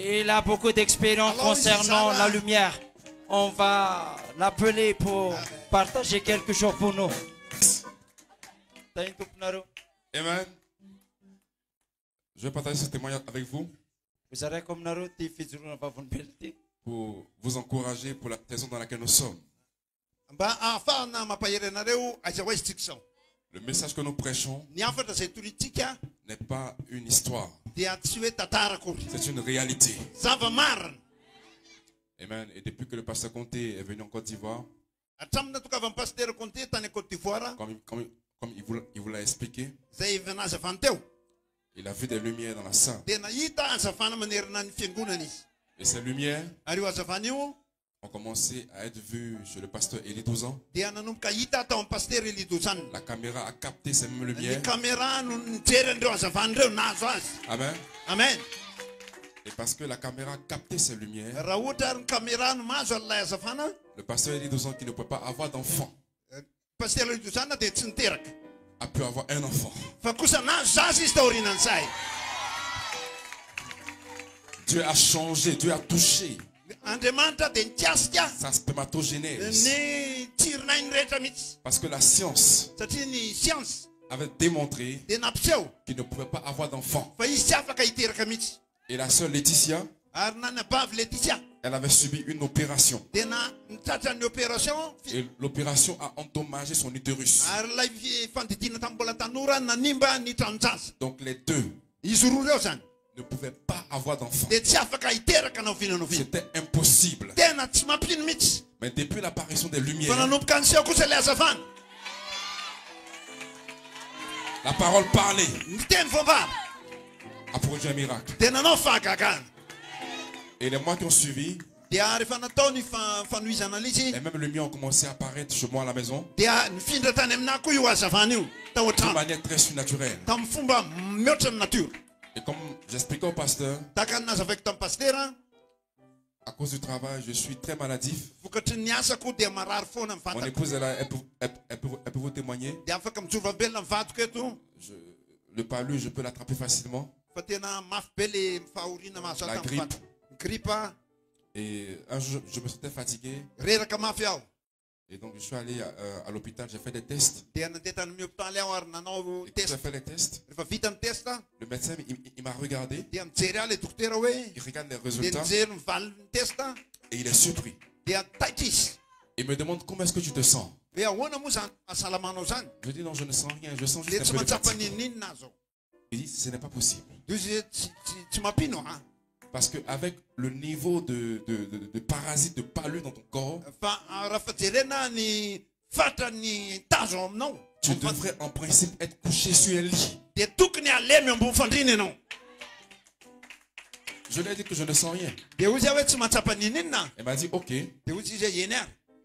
Il a beaucoup d'expérience concernant la lumière. On va l'appeler pour partager quelque chose pour nous. Amen. Je vais partager ce témoignage avec vous pour vous encourager pour la saison dans laquelle nous sommes. Le message que nous prêchons n'est pas une histoire. C'est une réalité. Amen. Et depuis que le pasteur Conté est venu en Côte d'Ivoire, comme il vous l'a expliqué, il a vu des lumières dans la salle. Et ces lumières ont commencé à être vues chez le pasteur Élie Douzan. La caméra a capté ces mêmes lumières. Amen. Amen. Et parce que la caméra a capté ces lumières, le pasteur Élie Douzan, qui ne peut pas avoir d'enfant, a pu avoir un enfant. Dieu a changé, Dieu a touché sa spermatogénèse. Parce que la science avait démontré qu'il ne pouvait pas avoir d'enfant. Et la sœur Laetitia, elle avait subi une opération. Et l'opération a endommagé son utérus. Donc les deux ne pouvaient pas avoir d'enfant. C'était impossible. Mais depuis l'apparition des lumières, la parole parlée a produit un miracle. Et les mois qui ont suivi, les mêmes lumières ont commencé à apparaître chez moi à la maison de manière très surnaturelle. Et comme j'expliquais au pasteur, à cause du travail, je suis très maladif. Mon épouse, elle peut vous témoigner. Le palu, je peux l'attraper facilement. La grippe. Et un jour, je me sentais fatigué. Et donc, je suis allé à l'hôpital, j'ai fait des tests. Et quand j'ai fait les tests, le médecin, il m'a regardé. Il regarde les résultats. Et il est surpris. Il me demande comment est-ce que tu te sens. Je dis non, je ne sens rien. Je sens juste un peu de fatigue. Il dit, ce n'est pas possible. Parce qu'avec le niveau de parasites, de palu dans ton corps, tu devrais en principe être couché sur un lit. Je lui ai dit que je ne sens rien. Elle m'a dit, ok.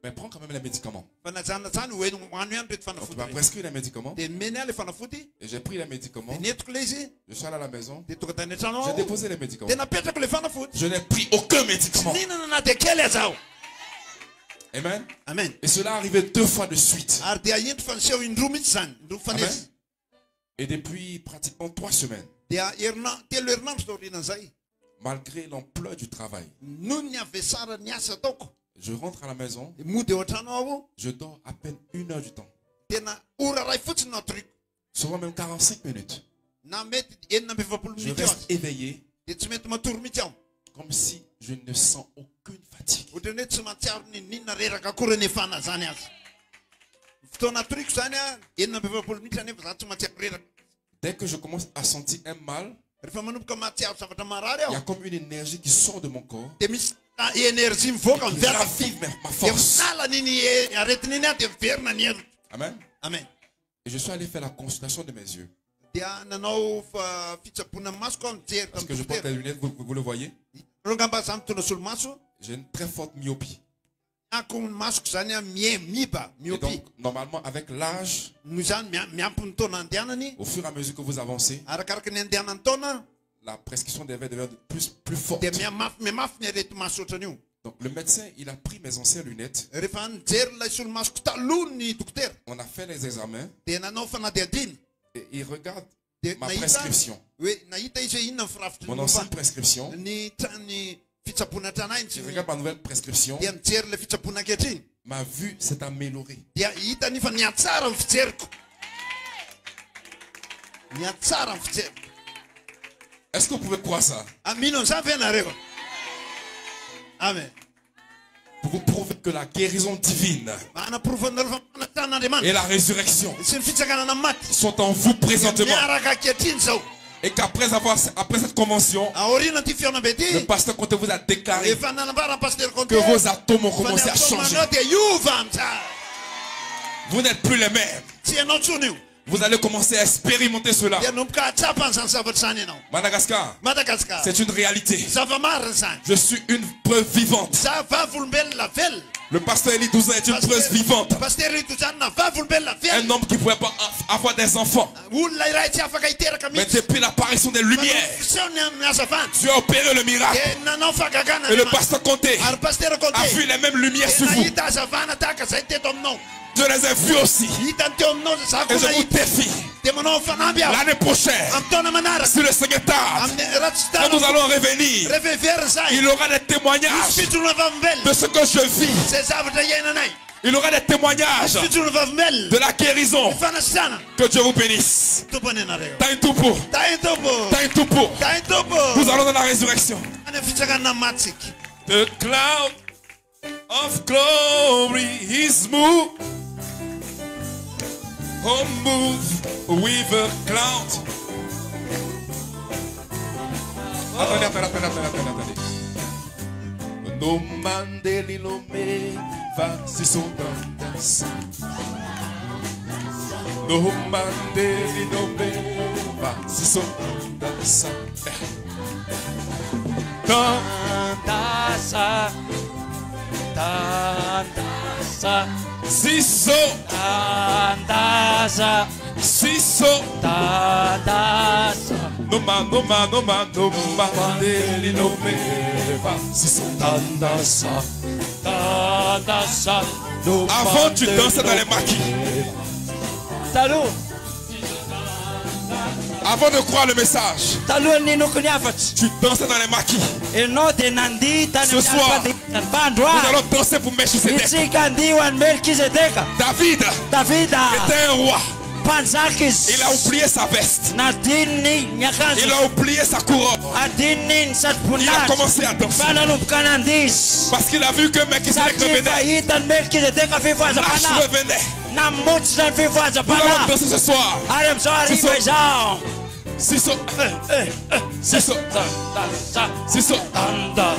Mais prends quand même les médicaments. Donc, tu m'as prescrit les médicaments. Et j'ai pris les médicaments. Je suis allé à la maison. J'ai déposé les médicaments. Je n'ai pris aucun médicament. Amen. Amen. Et cela arrivait 2 fois de suite. Amen. Et depuis pratiquement 3 semaines, malgré l'ampleur du travail, je rentre à la maison, je dors à peine 1 heure du temps. Souvent même 45 minutes. Je reste éveillé comme si je ne sens aucune fatigue. Dès que je commence à sentir un mal, il y a comme une énergie qui sort de mon corps. Qui ravive ma force. Amen. Amen. Et je suis allé faire la consultation de mes yeux. Parce que je porte les lunettes, vous le voyez. J'ai une très forte myopie. Et donc, normalement, avec l'âge, au fur et à mesure que vous avancez, la prescription des verres devient plus forte. Donc, le médecin, il a pris mes anciennes lunettes. On a fait les examens. Et il regarde ma prescription. Mon ancienne prescription. Je regarde ma nouvelle prescription. Ma vue s'est améliorée. Est-ce que vous pouvez croire ça? Amen. Pour vous prouver que la guérison divine et la résurrection sont en vous présentement. Et qu'après cette convention, le pasteur Conté vous a déclaré que vos atomes ont commencé à changer. Vous n'êtes plus les mêmes. Vous allez commencer à expérimenter cela. Madagascar, c'est une réalité. Je suis une preuve vivante. Le pasteur Eli Douza est une preuve vivante. Un homme qui ne pouvait pas avoir des enfants. Mais depuis l'apparition des lumières, tu as opéré le miracle. Et le pasteur Conté a vu les mêmes lumières sur vous. Je les ai vus aussi. Et je vous défie. L'année prochaine, si le Seigneur tarde, quand nous allons revenir, il aura des témoignages de ce que je vis. Il aura des témoignages de la guérison. Que Dieu vous bénisse. Taintupo. Nous allons dans la résurrection. The cloud of glory is moved. Oh, move with a cloud. Attendez. No mandeli no me va si son dança. No mandeli no me va si son dança. Dança. Siso. Dança. Siso. Dança. No mandeli no me va si son dança. Avant tu dansais dans les maquis. Salut. Avant de croire le message, tu dansais dans les maquis. Ce soir, nous allons danser pour Melchisedec. David était un roi. Il a oublié sa veste. Il a oublié sa couronne. Il a commencé à danser. Parce qu'il a vu que Melchisedec revenait. L'âge revenait. Nous allons danser ce soir. Siso.